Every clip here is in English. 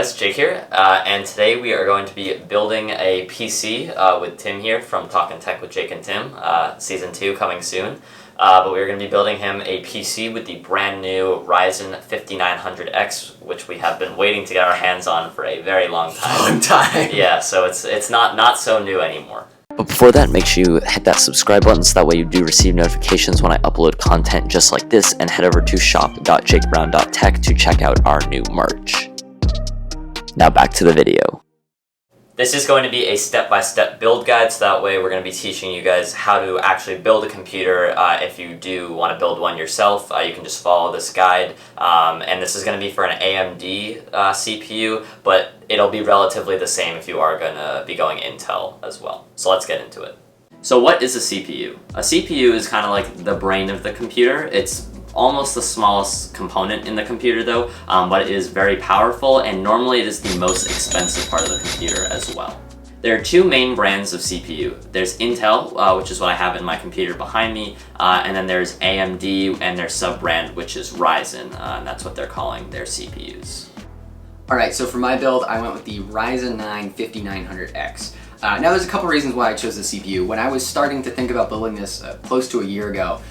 guys, Jake here, and today we are going to be building a PC with Tim here from Talkin' Tech with Jake and Tim, Season 2 coming soon. But we're going to be building him a PC with the brand new Ryzen 5900X, which we have been waiting to get our hands on for a very long time. Yeah, so it's not so new anymore. But before that, make sure you hit that subscribe button so that way you do receive notifications when I upload content just like this, and head over to shop.jakebrowntech to check out our new merch. Now back to the video. This is going to be a step-by-step build guide, so that way we're going to be teaching you guys how to actually build a computer. If you do want to build one yourself, you can just follow this guide. And this is going to be for an AMD CPU, but it'll be relatively the same if you are going to be going Intel as well. So let's get into it. So what is a CPU? A CPU is kind of like the brain of the computer. It's almost the smallest component in the computer though, but it is very powerful, and normally it is the most expensive part of the computer as well. There are two main brands of CPU. There's Intel, which is what I have in my computer behind me, and then there's AMD and their sub-brand, which is Ryzen, and that's what they're calling their CPUs. Alright, so for my build, I went with the Ryzen 9 5900X. Now there's a couple reasons why I chose the CPU. When I was starting to think about building this close to a year ago,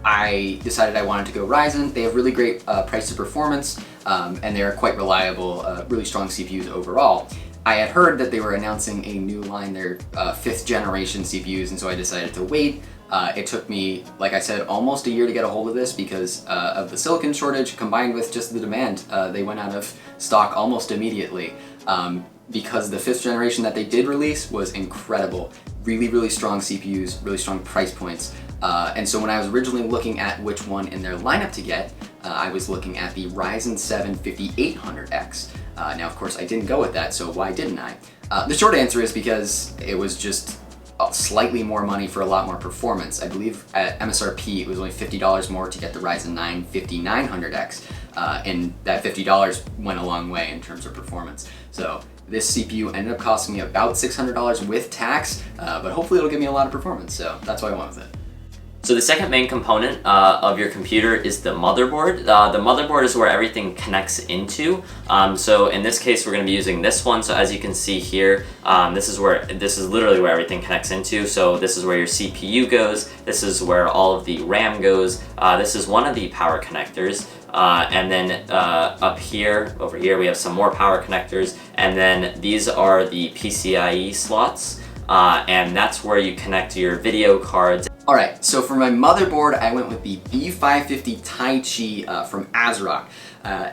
I decided I wanted to go Ryzen. They have really great price to performance, and they're quite reliable, really strong CPUs overall. I had heard that they were announcing a new line, their 5th generation CPUs, and so I decided to wait. It took me, like I said, almost a year to get a hold of this because of the silicon shortage combined with just the demand. They went out of stock almost immediately because the 5th generation that they did release was incredible. Really, really strong CPUs, really strong price points. And so when I was originally looking at which one in their lineup to get, I was looking at the Ryzen 7 5800X. Now, of course, I didn't go with that, so why didn't I? The short answer is because it was just slightly more money for a lot more performance. I believe at MSRP it was only $50 more to get the Ryzen 9 5900X, and that $50 went a long way in terms of performance. So this CPU ended up costing me about $600 with tax, but hopefully it'll give me a lot of performance, so that's why I went with it. So the second main component of your computer is the motherboard. The motherboard is where everything connects into. So in this case, we're going to be using this one. So as you can see here, this is literally where everything connects into. So this is where your CPU goes. This is where all of the RAM goes. This is one of the power connectors. And then up here, over here, we have some more power connectors. And then these are the PCIe slots. And that's where you connect your video cards. Alright, so for my motherboard, I went with the B550 Taichi from ASRock.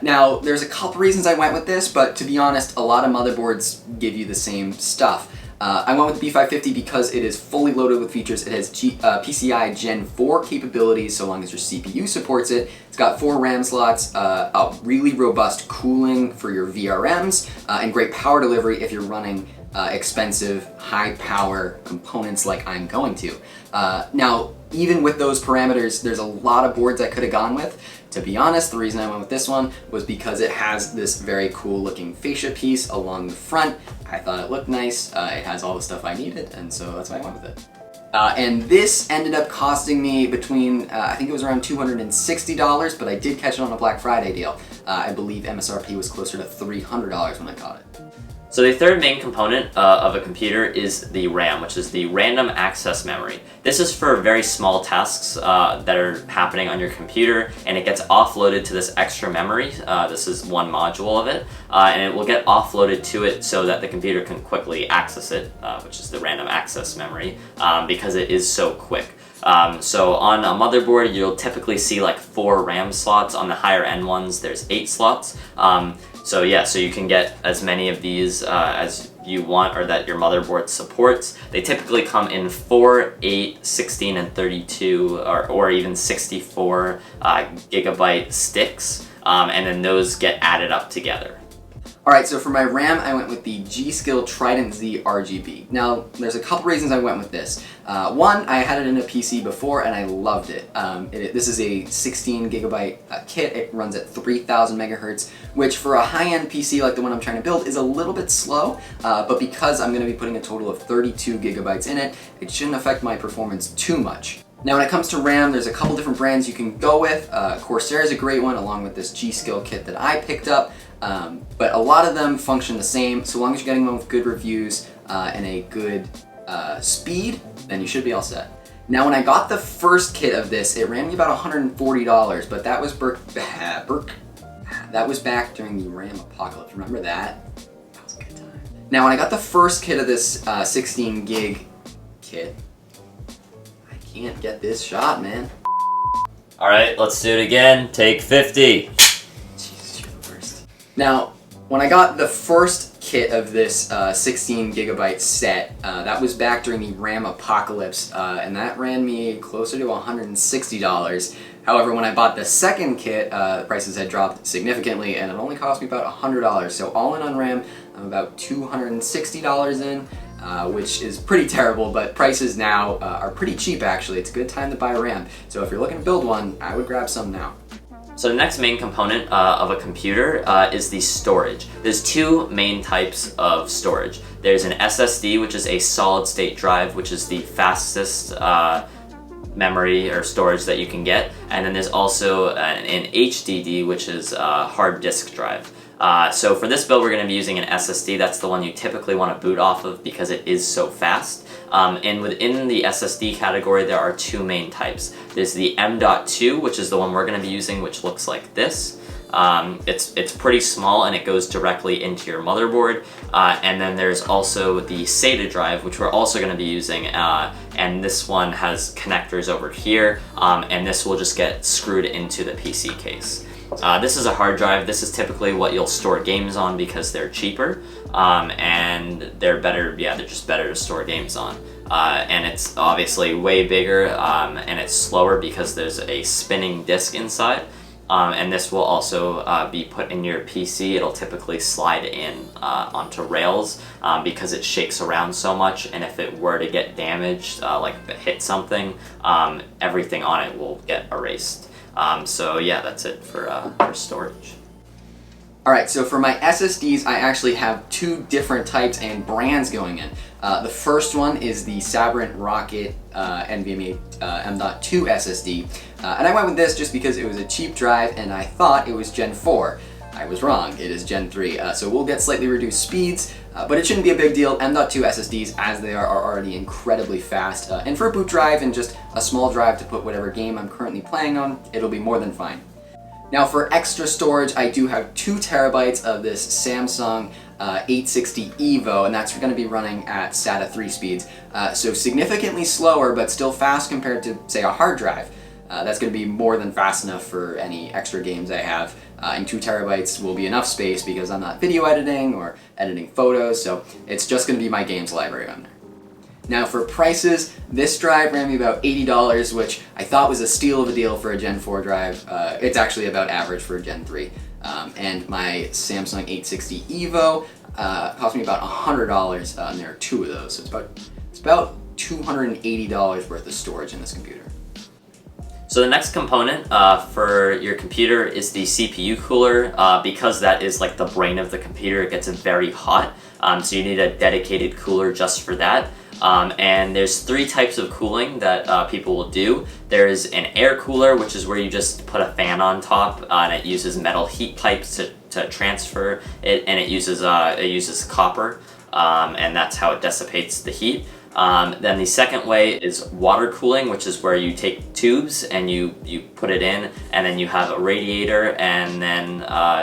Now, there's a couple reasons I went with this, but to be honest, a lot of motherboards give you the same stuff. I went with the B550 because it is fully loaded with features. It has PCIe Gen 4 capabilities, so long as your CPU supports it. It's got 4 RAM slots, a really robust cooling for your VRMs, and great power delivery if you're running expensive, high-power components like I'm going to. Now, even with those parameters, there's a lot of boards I could have gone with. To be honest, the reason I went with this one was because it has this very cool-looking fascia piece along the front. I thought it looked nice. It has all the stuff I needed, and so that's why I went with it. And this ended up costing me between, I think it was around $260, but I did catch it on a Black Friday deal. I believe MSRP was closer to $300 when I got it. So the third main component of a computer is the RAM, which is the random access memory. This is for very small tasks that are happening on your computer, and it gets offloaded to this extra memory. This is one module of it, and it will get offloaded to it so that the computer can quickly access it, which is the random access memory, because it is so quick. So on a motherboard, you'll typically see like 4 RAM slots. On the higher end ones, there's 8 slots. So yeah, so you can get as many of these as you want, or that your motherboard supports. They typically come in 4, 8, 16, and 32, or even 64 gigabyte sticks, and then those get added up together. Alright, so for my RAM, I went with the G.Skill Trident Z RGB. Now, there's a couple reasons I went with this. One, I had it in a PC before and I loved it. This is a 16 gigabyte kit. It runs at 3000 megahertz, which for a high-end PC like the one I'm trying to build is a little bit slow, but because I'm going to be putting a total of 32 gigabytes in it, it shouldn't affect my performance too much. Now when it comes to RAM, there's a couple different brands you can go with. Corsair is a great one, along with this G.Skill kit that I picked up. but a lot of them function the same. So long as you're getting one with good reviews and a good speed, then you should be all set. Now, when I got the first kit of this, it ran me about $140, but that was that was back during the RAM apocalypse. Remember that? That was a good time. Now, when I got the first kit of this 16 gig kit, I can't get this shot, man. All right, let's do it again. Take 50. Jesus, you're the worst. Now, when I got the first kit of this 16 gigabyte set, that was back during the RAM apocalypse, and that ran me closer to $160. However, when I bought the second kit, the prices had dropped significantly, and it only cost me about $100. So all in on RAM, I'm about $260 in, which is pretty terrible, but prices now are pretty cheap actually. It's a good time to buy RAM. So if you're looking to build one, I would grab some now. So the next main component of a computer is the storage. There's two main types of storage. There's an SSD, which is a solid state drive, which is the fastest memory or storage that you can get. And then there's also an HDD, which is a hard disk drive. So for this build, we're going to be using an SSD. That's the one you typically want to boot off of because it is so fast. And within the SSD category, there are two main types. There's the M.2, which is the one we're going to be using, which looks like this. It's pretty small and it goes directly into your motherboard. And then there's also the SATA drive, which we're also going to be using. And this one has connectors over here, and this will just get screwed into the PC case. This is a hard drive. This is typically what you'll store games on because they're cheaper, and they're better. Yeah, they're just better to store games on. And it's obviously way bigger, and it's slower because there's a spinning disk inside. And this will also be put in your PC. It'll typically slide in onto rails because it shakes around so much, and if it were to get damaged, like if it hit something, everything on it will get erased. So yeah, that's it for storage. Alright, so for my SSDs, I actually have two different types and brands going in. The first one is the Sabrent Rocket NVMe M.2 SSD. And I went with this just because it was a cheap drive and I thought it was Gen 4. I was wrong, it is Gen 3. So we'll get slightly reduced speeds, but it shouldn't be a big deal. M.2 SSDs, as they are already incredibly fast. And for a boot drive and just a small drive to put whatever game I'm currently playing on, it'll be more than fine. Now for extra storage, I do have 2 terabytes of this Samsung 860 EVO, and that's going to be running at SATA 3 speeds. So significantly slower, but still fast compared to, say, a hard drive. That's going to be more than fast enough for any extra games I have. And 2 terabytes will be enough space because I'm not video editing or editing photos, so it's just going to be my games library on there. Now for prices, this drive ran me about $80, which I thought was a steal of a deal for a Gen 4 drive. It's actually about average for a Gen 3. And my Samsung 860 EVO cost me about $100, and there are 2 of those, so it's about $280 worth of storage in this computer. So the next component for your computer is the CPU cooler. Because that is like the brain of the computer, it gets very hot, so you need a dedicated cooler just for that. And there's 3 types of cooling that people will do. There's an air cooler, which is where you just put a fan on top, and it uses metal heat pipes to transfer it, and it uses copper, and that's how it dissipates the heat. Then the second way is water cooling, which is where you take tubes and you put it in, and then you have a radiator, and then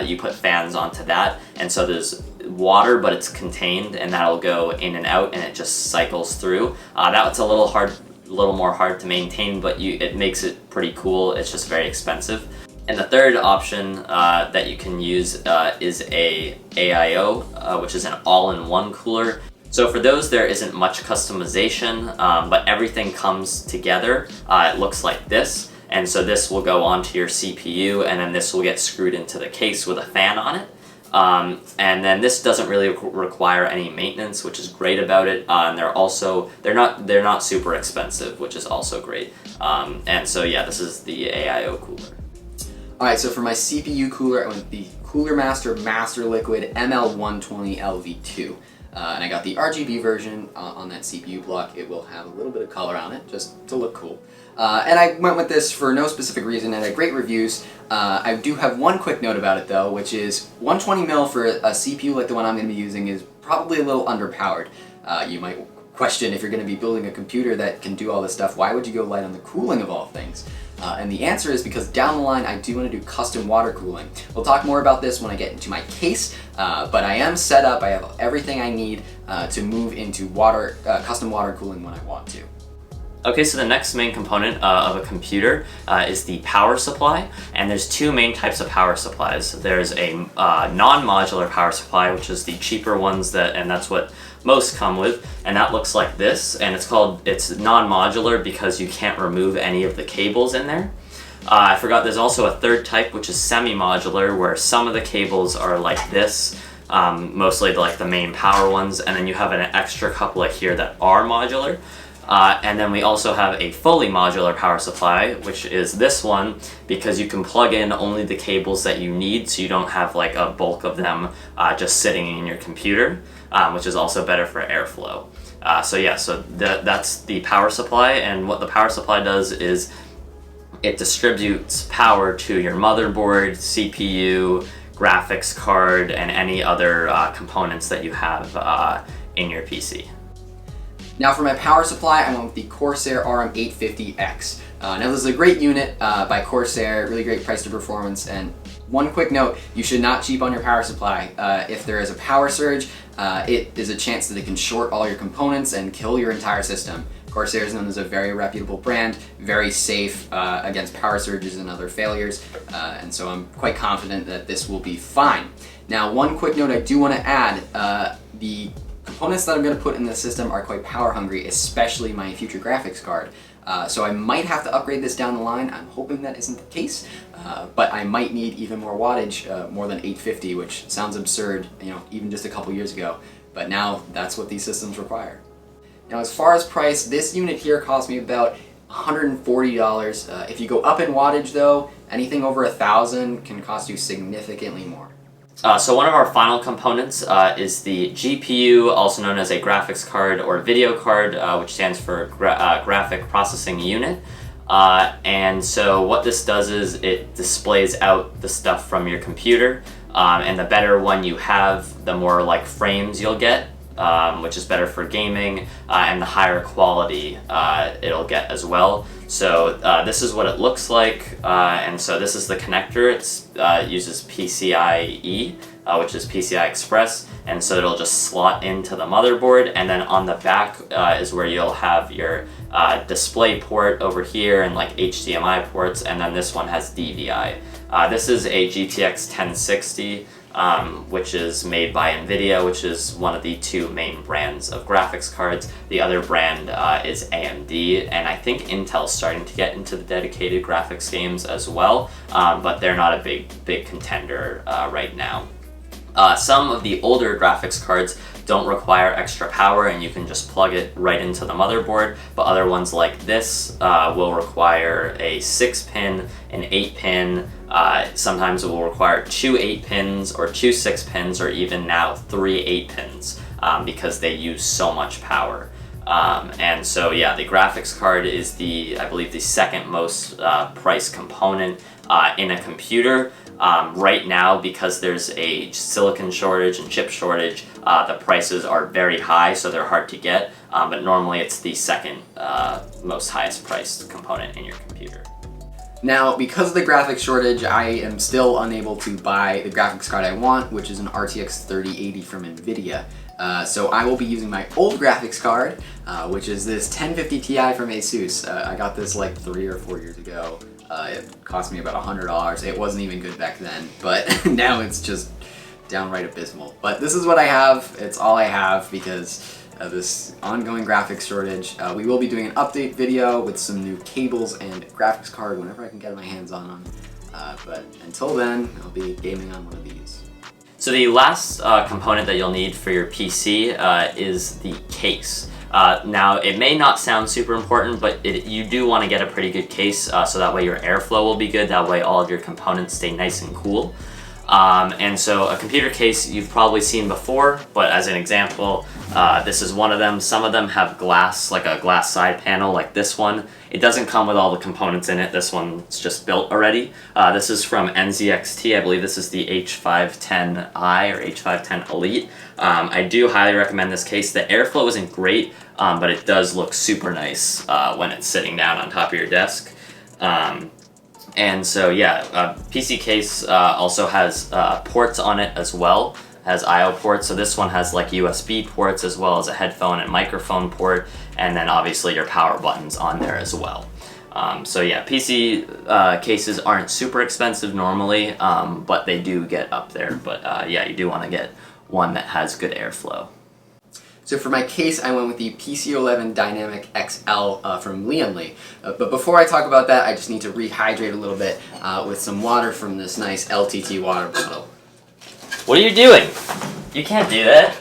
you put fans onto that, and so there's water, but it's contained, and that'll go in and out, and it just cycles through. That's a little more hard to maintain, but it makes it pretty cool. It's just very expensive. And the third option that you can use is a AIO, which is an all-in-one cooler. So for those, there isn't much customization, but everything comes together. It looks like this, and so this will go onto your CPU, and then this will get screwed into the case with a fan on it. And then this doesn't really require any maintenance, which is great about it. And they're not super expensive, which is also great. And so yeah, this is the AIO cooler. Alright, so for my CPU cooler, I went with the Cooler Master Master Liquid ML120 LV2. And I got the RGB version on that CPU block. It will have a little bit of color on it, just to look cool. And I went with this for no specific reason, and had great reviews. I do have one quick note about it though, which is 120mm for a CPU like the one I'm going to be using is probably a little underpowered. You might question, if you're going to be building a computer that can do all this stuff, why would you go light on the cooling of all things? And the answer is because down the line I do want to do custom water cooling. We'll talk more about this when I get into my case, but I am set up, I have everything I need to move into custom water cooling when I want to. Okay, so the next main component of a computer is the power supply, and there's two main types of power supplies. There's a non-modular power supply, which is the cheaper ones, and that's what most come with, and that looks like this, and it's non-modular because you can't remove any of the cables in there. I forgot there's also a third type, which is semi-modular, where some of the cables are like this, mostly like the main power ones, and then you have an extra couple of here that are modular. And then we also have a fully modular power supply, which is this one, because you can plug in only the cables that you need, so you don't have like a bulk of them just sitting in your computer, which is also better for airflow. So that's the power supply, and what the power supply does is it distributes power to your motherboard, CPU, graphics card, and any other components that you have in your PC. Now for my power supply, I went with the Corsair RM850X. Now this is a great unit by Corsair, really great price to performance, and one quick note, you should not cheap on your power supply. If there is a power surge, it is a chance that it can short all your components and kill your entire system. Corsair is known as a very reputable brand, very safe against power surges and other failures, and so I'm quite confident that this will be fine. Now one quick note I do want to add, the components that I'm going to put in the system are quite power hungry, especially my future graphics card. So I might have to upgrade this down the line. I'm hoping that isn't the case, but I might need even more wattage, more than 850, which sounds absurd, even just a couple years ago. But now that's what these systems require. Now as far as price, this unit here cost me about $140. If you go up in wattage though, anything over 1,000 can cost you significantly more. So one of our final components is the GPU, also known as a graphics card or video card, which stands for graphic processing unit. And so what this does is it displays out the stuff from your computer, and the better one you have, the more like frames you'll get, which is better for gaming, and the higher quality it'll get as well. So this is what it looks like, and so this is the connector. It uses PCIe, which is PCI Express, and so it'll just slot into the motherboard, and then on the back is where you'll have your display port over here and like HDMI ports, and then this one has DVI. This is a GTX 1060, which is made by NVIDIA, which is one of the two main brands of graphics cards. The other brand is AMD, and I think Intel's starting to get into the dedicated graphics games as well, but they're not a big contender right now. Some of the older graphics cards don't require extra power and you can just plug it right into the motherboard, but other ones like this will require a 6-pin, an 8-pin, sometimes it will require 2 8-pins or 2 6-pins, or even now 3 8-pins, because they use so much power. And so yeah, the graphics card is I believe the second most priced component in a computer. Right now, because there's a silicon shortage and chip shortage, the prices are very high, so they're hard to get, but normally it's the second most highest priced component in your computer. Now, because of the graphics shortage, I am still unable to buy the graphics card I want, which is an RTX 3080 from NVIDIA. So I will be using my old graphics card, which is this 1050 Ti from ASUS. I got this like 3 or 4 years ago. It cost me about $100. It wasn't even good back then, but now it's just downright abysmal. But this is what I have. It's all I have because of this ongoing graphics shortage. We will be doing an update video with some new cables and graphics card whenever I can get my hands on them. But until then, I'll be gaming on one of these. So the last component that you'll need for your PC is the case. Now, it may not sound super important, but you do want to get a pretty good case so that way your airflow will be good, that way all of your components stay nice and cool. And so a computer case you've probably seen before, but as an example, this is one of them. Some of them have glass, like a glass side panel like this one. It doesn't come with all the components in it. This one's just built already. This is from NZXT. I believe this is the H510i or H510 Elite. I do highly recommend this case. The airflow isn't great, but it does look super nice when it's sitting down on top of your desk. And so yeah, PC case also has ports on it as well, has I/O ports. So this one has like USB ports as well as a headphone and microphone port, and then obviously your power buttons on there as well. So yeah, PC cases aren't super expensive normally, but they do get up there. But yeah, you do want to get one that has good airflow. So for my case, I went with the PC11 Dynamic XL from Lian. But before I talk about that, I just need to rehydrate a little bit with some water from this nice LTT water bottle. What are you doing? You can't do that.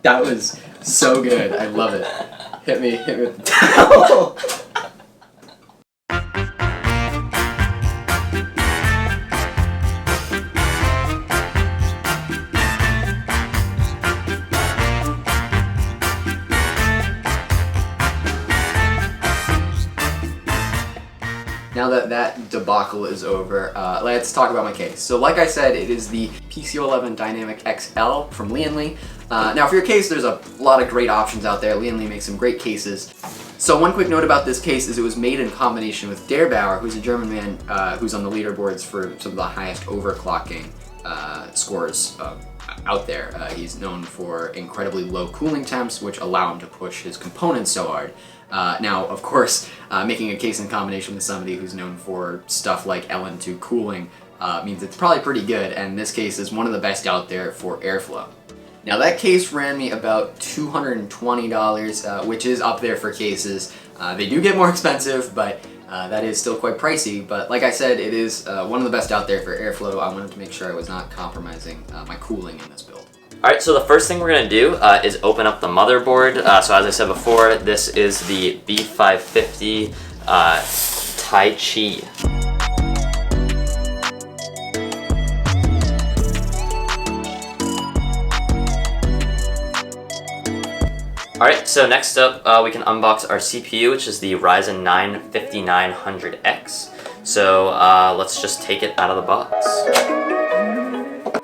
That was so good. I love it. Hit me with the towel. Now that debacle is over, let's talk about my case. So like I said, it is the PC11 Dynamic XL from Lian. Now for your case, there's a lot of great options out there. Lian makes some great cases. So one quick note about this case is it was made in combination with Bauer, who's a German man who's on the leaderboards for some of the highest overclocking scores out there. He's known for incredibly low cooling temps, which allow him to push his components so hard. Now, of course, making a case in combination with somebody who's known for stuff like LN2 cooling means it's probably pretty good, and this case is one of the best out there for airflow. Now that case ran me about $220, which is up there for cases. They do get more expensive, but that is still quite pricey. But like I said, it is one of the best out there for airflow. I wanted to make sure I was not compromising my cooling in this build. Alright, so the first thing we're going to do is open up the motherboard. So as I said before, this is the B550 Taichi. Alright, so next up we can unbox our CPU, which is the Ryzen 9 5900X. So let's just take it out of the box.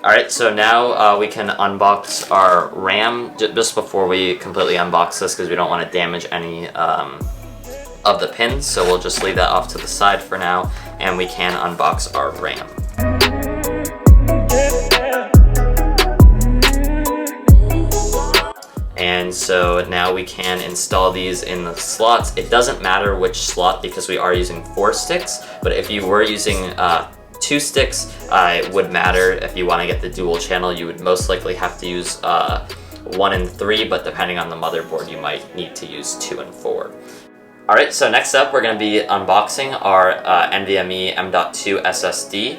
Alright, so now we can unbox our RAM just before we completely unbox this because we don't want to damage any of the pins, so we'll just leave that off to the side for now, and we can unbox our RAM. And so now we can install these in the slots. It doesn't matter which slot because we are using 4 sticks, but if you were using 2 sticks, it would matter. If you want to get the dual channel, you would most likely have to use 1 and 3, but depending on the motherboard, you might need to use 2 and 4. Alright, so next up we're going to be unboxing our NVMe M.2 SSD.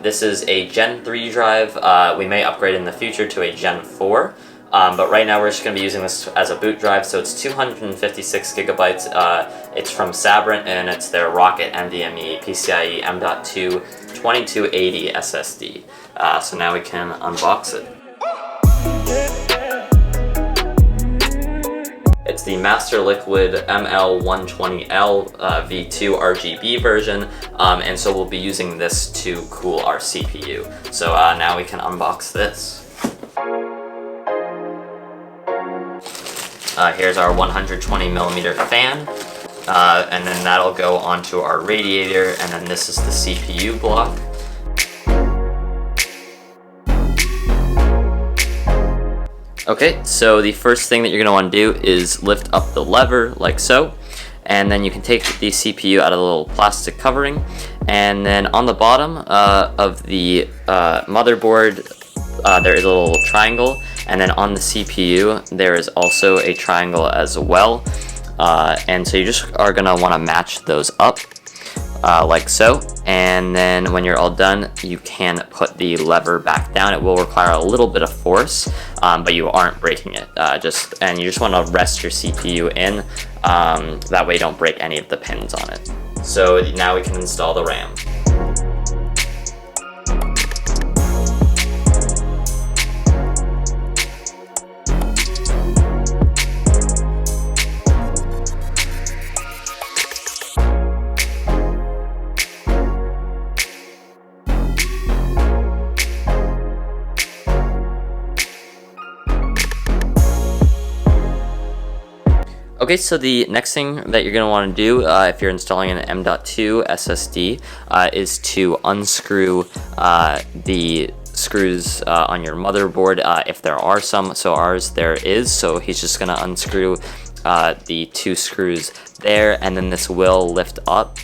This is a Gen 3 drive. We may upgrade in the future to a Gen 4. But right now we're just going to be using this as a boot drive, so it's 256 gigabytes. It's from Sabrent, and it's their Rocket NVMe PCIe M.2 2280 SSD. So now we can unbox it. It's the Master Liquid ML120L V2 RGB version, and so we'll be using this to cool our CPU. So now we can unbox this. Here's our 120mm fan, and then that'll go onto our radiator, and then this is the CPU block. Okay, so the first thing that you're going to want to do is lift up the lever like so, and then you can take the CPU out of the little plastic covering, and then on the bottom of the motherboard there is a little triangle, and then on the CPU there is also a triangle as well, and so you just are going to want to match those up. like so. And then when you're all done, you can put the lever back down. It will require a little bit of force, but you aren't breaking it. And you just want to rest your CPU in, that way you don't break any of the pins on it. So now we can install the RAM. Okay, so the next thing that you're going to want to do if you're installing an M.2 SSD is to unscrew the screws on your motherboard if there are some. So ours there is, so he's just going to unscrew the 2 screws there, and then this will lift up.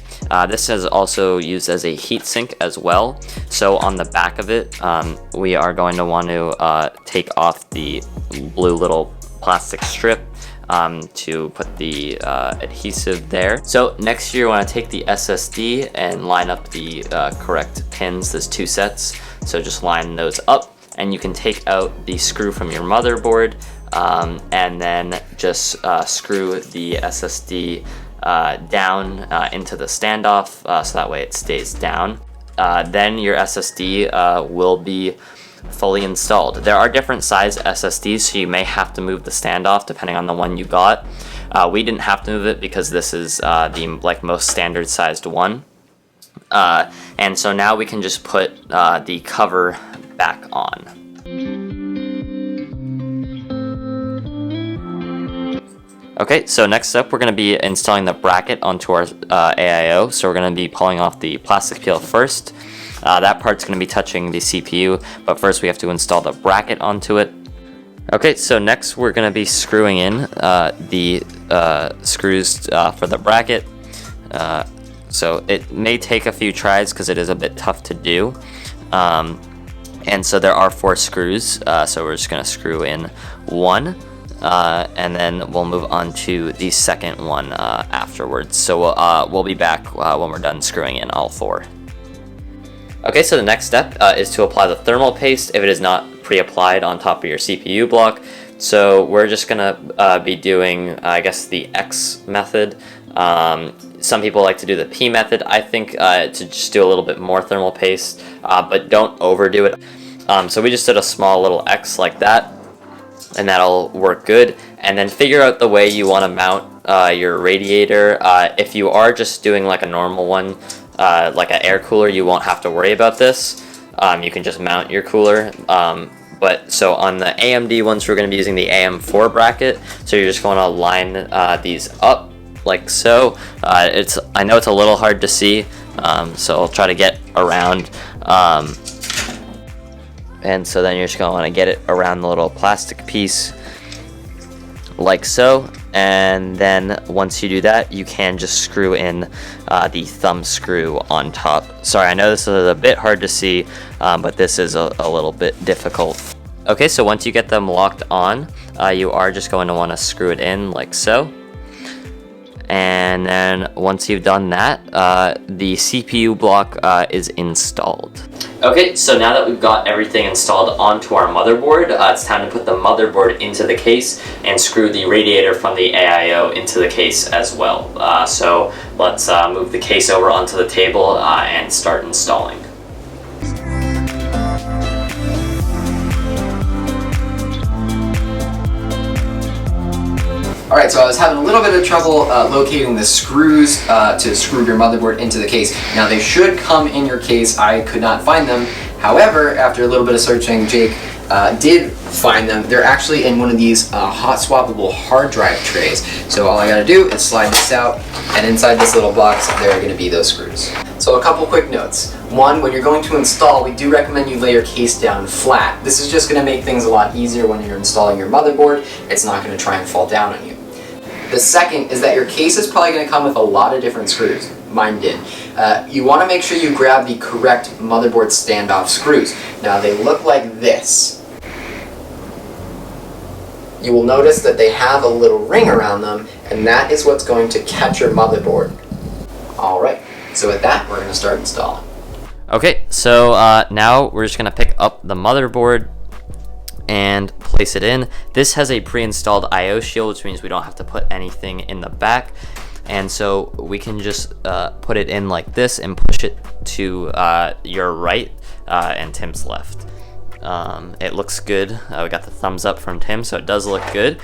This is also used as a heatsink as well. So on the back of it, we are going to want to take off the blue little plastic strip to put the adhesive there. So next you want to take the SSD and line up the correct pins. There's 2 sets, so just line those up, and you can take out the screw from your motherboard and then just screw the SSD down into the standoff, so that way it stays down. Then your SSD will be fully installed. There are different size SSDs, so you may have to move the standoff depending on the one you got. We didn't have to move it because this is the most standard sized one. And so now we can just put the cover back on. Okay, so next up we're going to be installing the bracket onto our AIO. So we're going to be pulling off the plastic peel first. That part's going to be touching the CPU, but first we have to install the bracket onto it. Okay, so next we're going to be screwing in the screws for the bracket. So it may take a few tries because it is a bit tough to do. And so there are 4 screws, so we're just going to screw in 1. And then we'll move on to the second one afterwards. So we'll be back when we're done screwing in all 4. Okay, so the next step is to apply the thermal paste if it is not pre-applied on top of your CPU block. So we're just gonna be doing, I guess, the X method. Some people like to do the P method. I think to just do a little bit more thermal paste, but don't overdo it. So we just did a small little X like that, and that'll work good. And then figure out the way you want to mount your radiator. If you are just doing like a normal one, like an air cooler, you won't have to worry about this. You can just mount your cooler. But so on the AMD ones, we're going to be using the AM4 bracket. So you're just going to line these up like so. I know it's a little hard to see, so I'll try to get around. And so then you're just going to want to get it around the little plastic piece like so. And then once you do that, you can just screw in the thumb screw on top. Sorry, I know this is a bit hard to see, but this is a little bit difficult. Okay, so once you get them locked on, you are just going to want to screw it in like so. And then once you've done that, the CPU block is installed. Okay, so now that we've got everything installed onto our motherboard, it's time to put the motherboard into the case and screw the radiator from the AIO into the case as well. So let's move the case over onto the table and start installing. Alright, so I was having a little bit of trouble locating the screws to screw your motherboard into the case. Now they should come in your case. I could not find them. However, after a little bit of searching, Jake did find them. They're actually in one of these hot swappable hard drive trays. So all I gotta do is slide this out, and inside this little box there are gonna be those screws. So a couple quick notes. One, when you're going to install, we do recommend you lay your case down flat. This is just gonna make things a lot easier when you're installing your motherboard. It's not gonna try and fall down on you. The second is that your case is probably going to come with a lot of different screws. Mine did. You want to make sure you grab the correct motherboard standoff screws. Now they look like this. You will notice that they have a little ring around them, and that is what's going to catch your motherboard. Alright, So with that, we're going to start installing. Okay, so now we're just gonna pick up the motherboard and place it in. This has a pre-installed I/O shield, which means we don't have to put anything in the back, and so we can just put it in like this and push it to your right and Tim's left. It looks good. We got the thumbs up from Tim, so it does look good,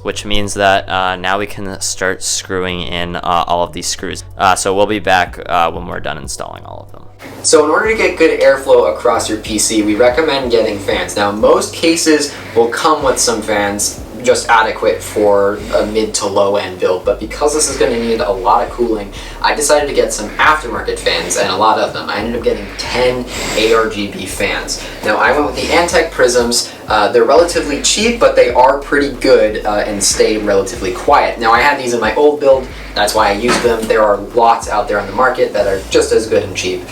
which means that now we can start screwing in all of these screws. So we'll be back when we're done installing all of them. So in order to get good airflow across your PC, we recommend getting fans. Now, most cases will come with some fans just adequate for a mid to low end build, but because this is going to need a lot of cooling, I decided to get some aftermarket fans, and a lot of them. I ended up getting 10 ARGB fans. Now, I went with the Antec Prisms. They're relatively cheap, but they are pretty good and stay relatively quiet. Now, I had these in my old build, that's why I used them. There are lots out there on the market that are just as good and cheap.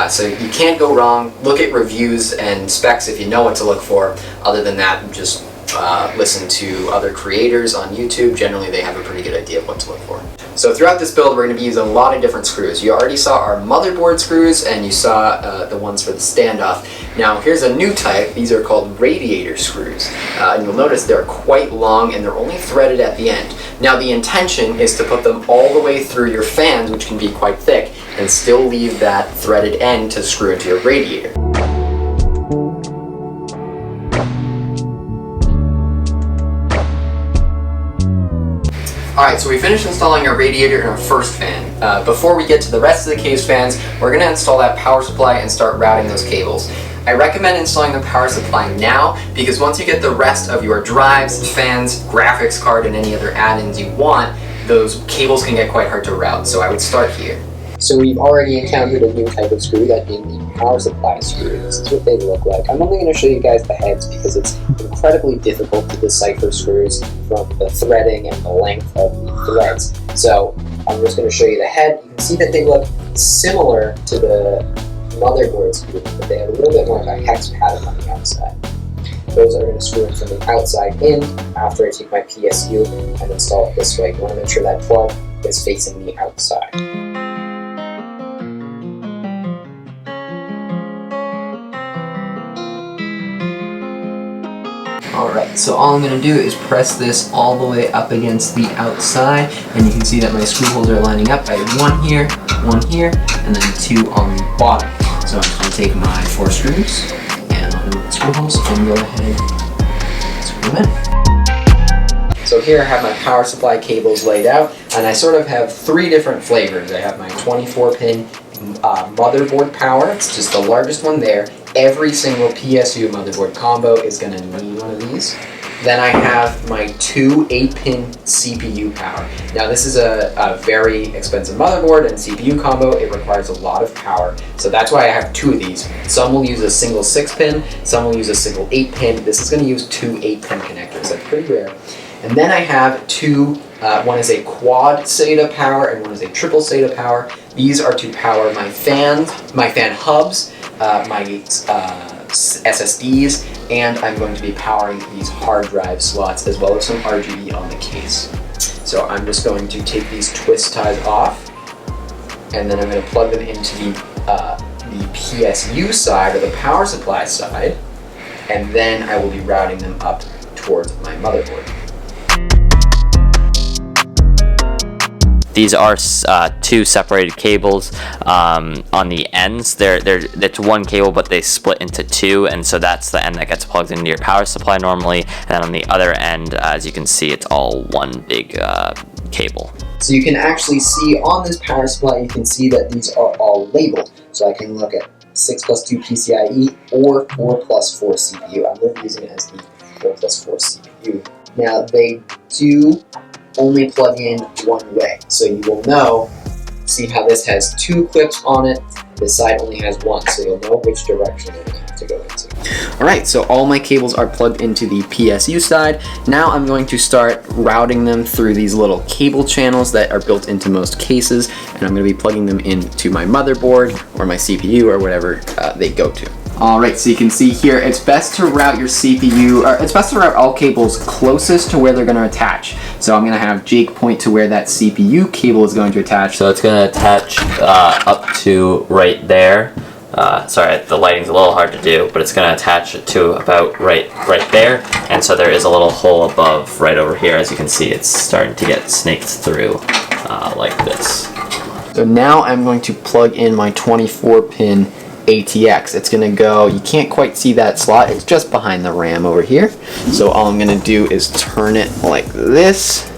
So you can't go wrong. Look at reviews and specs if you know what to look for. Other than that, just listen to other creators on YouTube. Generally, they have a pretty good idea of what to look for. So throughout this build, we're going to be using a lot of different screws. You already saw our motherboard screws, and you saw the ones for the standoff. Now, here's a new type. These are called radiator screws. And you'll notice they're quite long, and they're only threaded at the end. Now, the intention is to put them all the way through your fans, which can be quite thick, and still leave that threaded end to screw into your radiator. Alright, so we finished installing our radiator and our first fan. Before we get to the rest of the case fans, we're going to install that power supply and start routing those cables. I recommend installing the power supply now because once you get the rest of your drives, fans, graphics card, and any other add-ins you want, those cables can get quite hard to route, so I would start here. So we've already encountered a new type of screw, that being the power supply screw. This is what they look like. I'm only going to show you guys the heads because it's incredibly difficult to decipher screws from the threading and the length of the threads. So I'm just going to show you the head. You can see that they look similar to the motherboard screw, but they have a little bit more of a hex pattern on the outside. Those are going to screw in from the outside in after I take my PSU and install it this way. You want to make sure that plug is facing the outside. Alright, so all I'm going to do is press this all the way up against the outside, and you can see that my screw holes are lining up. I have one here, and then two on the bottom. So I'm just going to take my 4 screws, and I'll remove the screw holes, and go ahead and screw them in. So here I have my power supply cables laid out, and I sort of have 3 different flavors. I have my 24-pin motherboard power. It's just the largest one there. Every single PSU motherboard combo is going to need one of these. Then I have my 2 8-pin CPU power. Now this is a very expensive motherboard and CPU combo. It requires a lot of power. So that's why I have 2 of these. Some will use a single 6-pin, some will use a single 8-pin. This is going to use 2 8-pin connectors. That's pretty rare. And then I have 2, one is a quad SATA power and one is a triple SATA power. These are to power my fans, my fan hubs, my SSDs, and I'm going to be powering these hard drive slots as well as some RGB on the case. So I'm just going to take these twist ties off, and then I'm going to plug them into the PSU side, or the power supply side, and then I will be routing them up towards my motherboard. These are 2 separated cables on the ends. It's one cable, but they split into 2, and so that's the end that gets plugged into your power supply normally. And then on the other end, as you can see, it's all one big cable. So you can actually see on this power supply, you can see that these are all labeled. So I can look at 6+2 PCIe or 4+4 CPU. I'm using it as the 4+4 CPU. Now they do only plug in one way, so you will know, see how this has 2 clips on it, this side only has 1, so you'll know which direction you're going to have to go into. Alright, so all my cables are plugged into the PSU side. Now I'm going to start routing them through these little cable channels that are built into most cases, and I'm going to be plugging them into my motherboard or my CPU or whatever they go to. Alright, so you can see here, it's best to route your CPU, or it's best to route all cables closest to where they're going to attach. So I'm going to have Jake point to where that CPU cable is going to attach. So it's going to attach up to right there. Sorry, the lighting's a little hard to do, but it's going to attach it to about right there. And so there is a little hole above right over here. As you can see, it's starting to get snaked through like this. So now I'm going to plug in my 24-pin ATX. It's going to go, you can't quite see that slot, it's just behind the RAM over here. So all I'm going to do is turn it like this.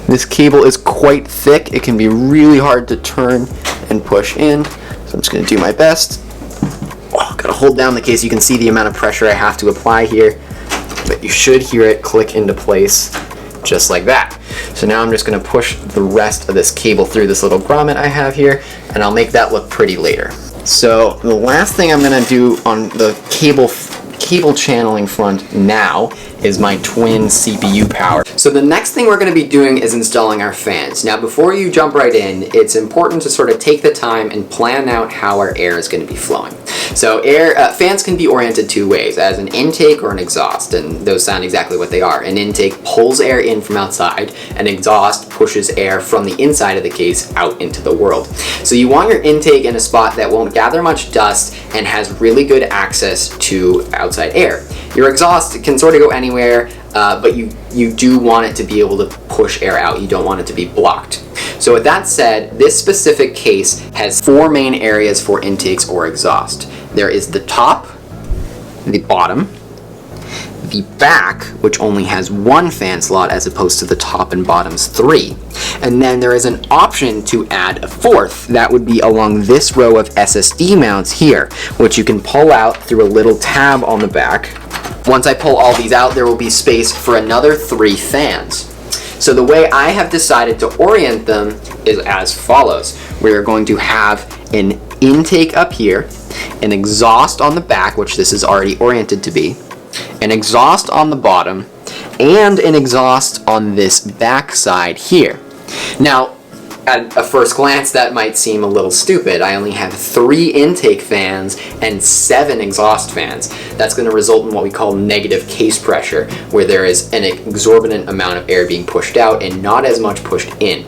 This cable is quite thick. It can be really hard to turn and push in. So I'm just going to do my best. Oh, gotta hold down the case. You can see the amount of pressure I have to apply here, but you should hear it click into place just like that. So now I'm just going to push the rest of this cable through this little grommet I have here, and I'll make that look pretty later. So the last thing I'm going to do on the cable channeling front now is my twin CPU power. So the next thing we're going to be doing is installing our fans. Now before you jump right in, it's important to sort of take the time and plan out how our air is going to be flowing. So fans can be oriented two ways, as an intake or an exhaust, and those sound exactly what they are. An intake pulls air in from outside, an exhaust pushes air from the inside of the case out into the world. So you want your intake in a spot that won't gather much dust and has really good access to outside air. Your exhaust can sort of go anywhere, but you do want it to be able to push air out. You don't want it to be blocked. So with that said, this specific case has four main areas for intakes or exhaust. There is the top, the bottom, the back, which only has one fan slot as opposed to the top and bottom's three. And then there is an option to add a fourth. That would be along this row of SSD mounts here, which you can pull out through a little tab on the back. Once I pull all these out, there will be space for another 3 fans. So the way I have decided to orient them is as follows. We are going to have an intake up here, an exhaust on the back, which this is already oriented to be, an exhaust on the bottom, and an exhaust on this back side here. Now, at a first glance, that might seem a little stupid. I only have 3 intake fans and 7 exhaust fans. That's going to result in what we call negative case pressure, where there is an exorbitant amount of air being pushed out and not as much pushed in.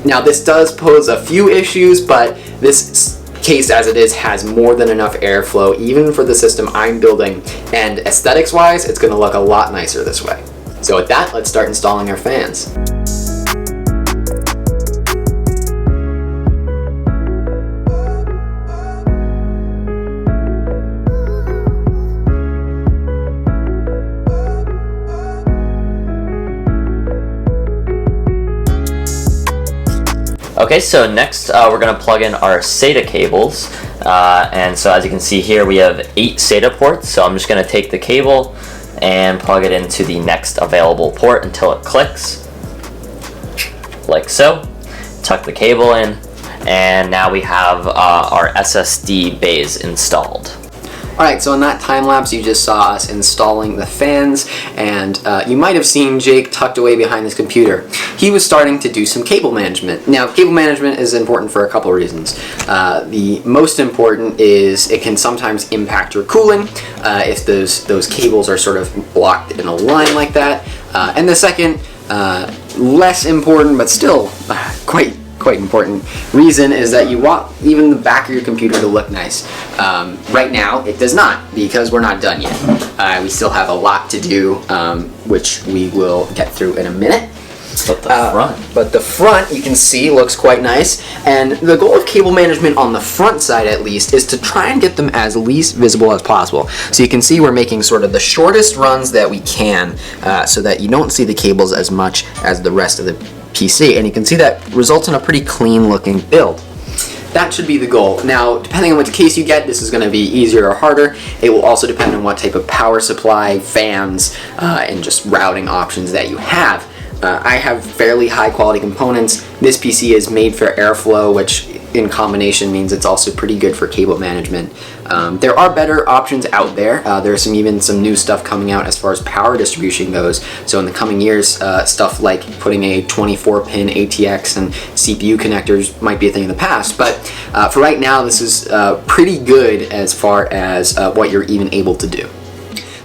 Now, this does pose a few issues, but this case as it is has more than enough airflow, even for the system I'm building, and aesthetics-wise, it's going to look a lot nicer this way. So with that, let's start installing our fans. Okay, so next we're going to plug in our SATA cables, and so as you can see here we have 8 SATA ports, so I'm just going to take the cable and plug it into the next available port until it clicks, like so. Tuck the cable in, and now we have our SSD bays installed. Alright, so in that time lapse you just saw us installing the fans, and you might have seen Jake tucked away behind this computer. He was starting to do some cable management. Now, cable management is important for a couple reasons. The most important is it can sometimes impact your cooling if those cables are sort of blocked in a line like that. And the second, less important but still quite important reason is that you want even the back of your computer to look nice. Right now it does not, because we're not done yet. We still have a lot to do, which we will get through in a minute. But the front, you can see, looks quite nice, and the goal of cable management on the front side at least is to try and get them as least visible as possible. So you can see we're making sort of the shortest runs that we can, so that you don't see the cables as much as the rest of the PC, and you can see that results in a pretty clean looking build. That should be the goal. Now, depending on which case you get, this is going to be easier or harder. It will also depend on what type of power supply, fans, and just routing options that you have. I have fairly high quality components. This PC is made for airflow, which in combination means it's also pretty good for cable management. There are better options out there. There's even some new stuff coming out as far as power distribution goes. So in the coming years, stuff like putting a 24-pin ATX and CPU connectors might be a thing of the past. But for right now, this is pretty good as far as what you're even able to do.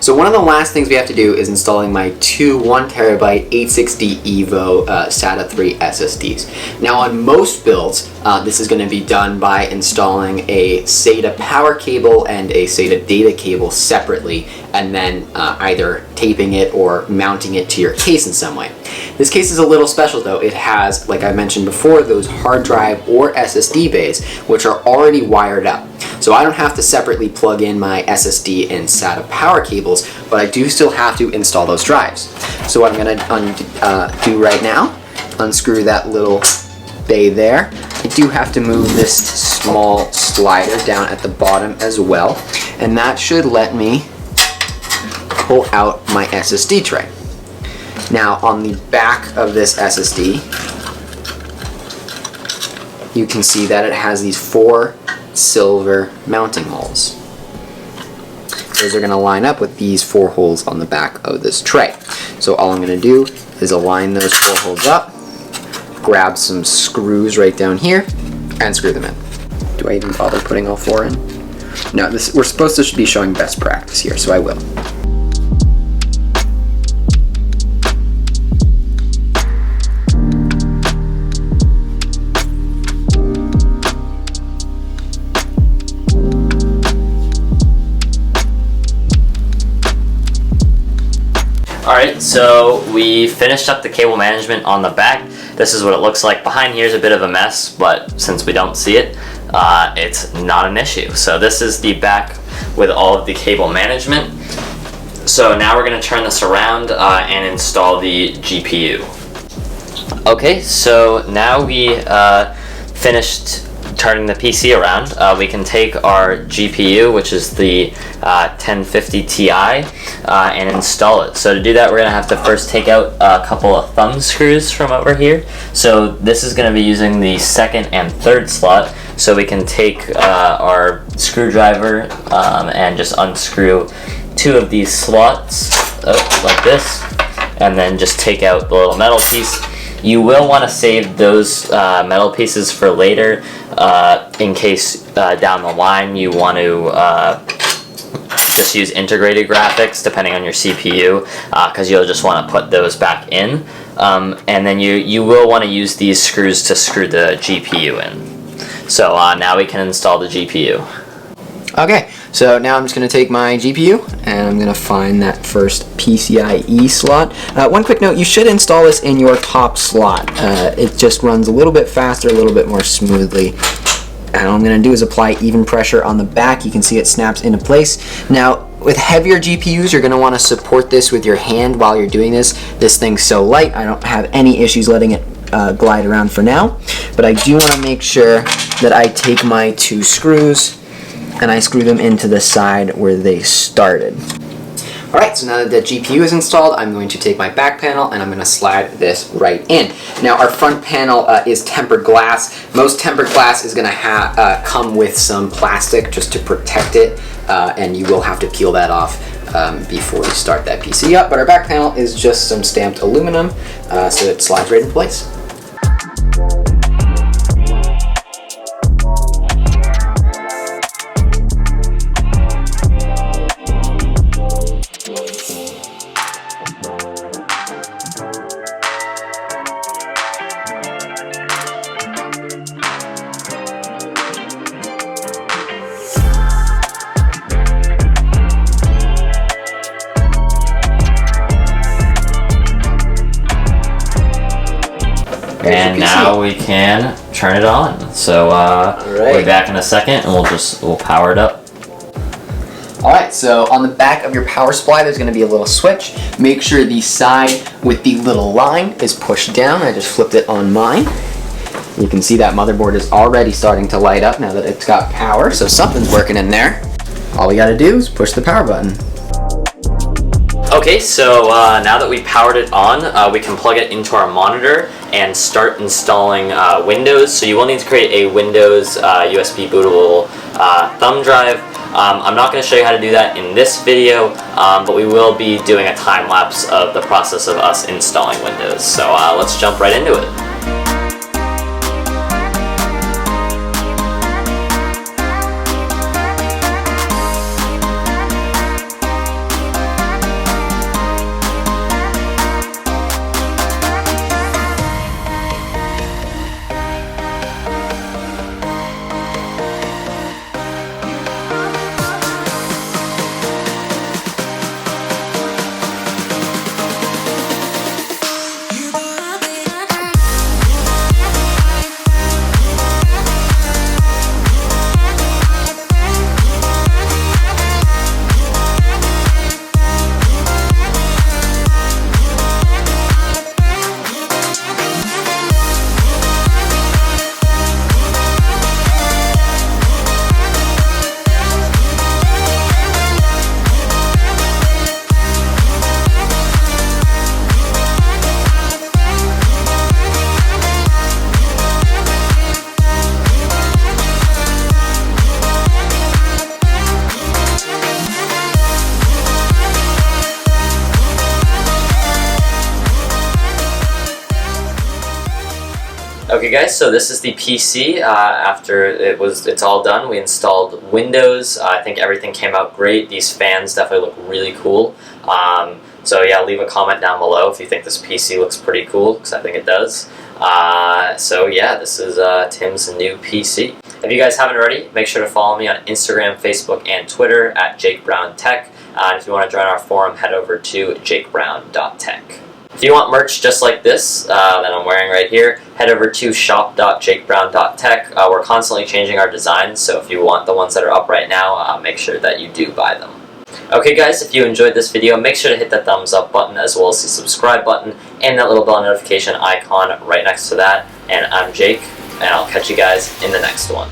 So one of the last things we have to do is installing my two 1TB 860 EVO SATA 3 SSDs. Now on most builds, this is going to be done by installing a SATA power cable and a SATA data cable separately, and then either taping it or mounting it to your case in some way. This case is a little special though. It has, like I mentioned before, those hard drive or SSD bays, which are already wired up. So I don't have to separately plug in my SSD and SATA power cables, but I do still have to install those drives. So what I'm going to do right now, unscrew that little bay there. I do have to move this small slider down at the bottom as well, and that should let me pull out my SSD tray. Now on the back of this SSD, you can see that it has these 4 silver mounting holes. Those are going to line up with these 4 holes on the back of this tray. So all I'm going to do is align those 4 holes up, grab some screws right down here, and screw them in. Do I even bother putting all 4 in? No, we're supposed to be showing best practice here, so I will. Alright, so we finished up the cable management on the back. This is what it looks like. Behind here is a bit of a mess, but since we don't see it, it's not an issue. So this is the back with all of the cable management. So now we're going to turn this around and install the GPU. Okay, so now we finished turning the PC around. We can take our GPU, which is the 1050 Ti, and install it. So to do that, we're going to have to first take out a couple of thumb screws from over here. So this is going to be using the 2nd and 3rd slot. So we can take our screwdriver and just unscrew 2 of these slots like this, and then just take out the little metal piece. You will want to save those metal pieces for later in case down the line you want to just use integrated graphics depending on your CPU, because you'll just want to put those back in. And then you will want to use these screws to screw the GPU in. So now we can install the GPU. Okay, so now I'm just going to take my GPU and I'm going to find that first PCIe slot. One quick note, you should install this in your top slot. It just runs a little bit faster, a little bit more smoothly. And all I'm going to do is apply even pressure on the back. You can see it snaps into place. Now, with heavier GPUs, you're going to want to support this with your hand while you're doing this. This thing's so light, I don't have any issues letting it glide around for now. But I do want to make sure that I take my 2 screws and I screw them into the side where they started. Alright, so now that the GPU is installed, I'm going to take my back panel and I'm going to slide this right in. Now our front panel is tempered glass. Most tempered glass is going to come with some plastic just to protect it, and you will have to peel that off before you start that PC up. But our back panel is just some stamped aluminum, so it slides right in place. And now we can turn it on. So we'll be back in a second and we'll power it up. Alright, so on the back of your power supply there's going to be a little switch. Make sure the side with the little line is pushed down. I just flipped it on mine. You can see that motherboard is already starting to light up now that it's got power, so something's working in there. All we got to do is push the power button. Okay, so now that we powered it on, we can plug it into our monitor and start installing Windows. So you will need to create a Windows USB bootable thumb drive. I'm not going to show you how to do that in this video, but we will be doing a time lapse of the process of us installing Windows. So let's jump right into it. Okay guys, so this is the PC. After it's all done, we installed Windows. I think everything came out great. These fans definitely look really cool. So yeah, leave a comment down below if you think this PC looks pretty cool, because I think it does. So yeah, this is Tim's new PC. If you guys haven't already, make sure to follow me on Instagram, Facebook, and Twitter at jakebrowntech. And if you want to join our forum, head over to jakebrowntech. If you want merch just like this that I'm wearing right here, head over to shop.jakebrowntech. We're constantly changing our designs, so if you want the ones that are up right now, make sure that you do buy them. Okay guys, if you enjoyed this video, make sure to hit that thumbs up button as well as the subscribe button and that little bell notification icon right next to that. And I'm Jake, and I'll catch you guys in the next one.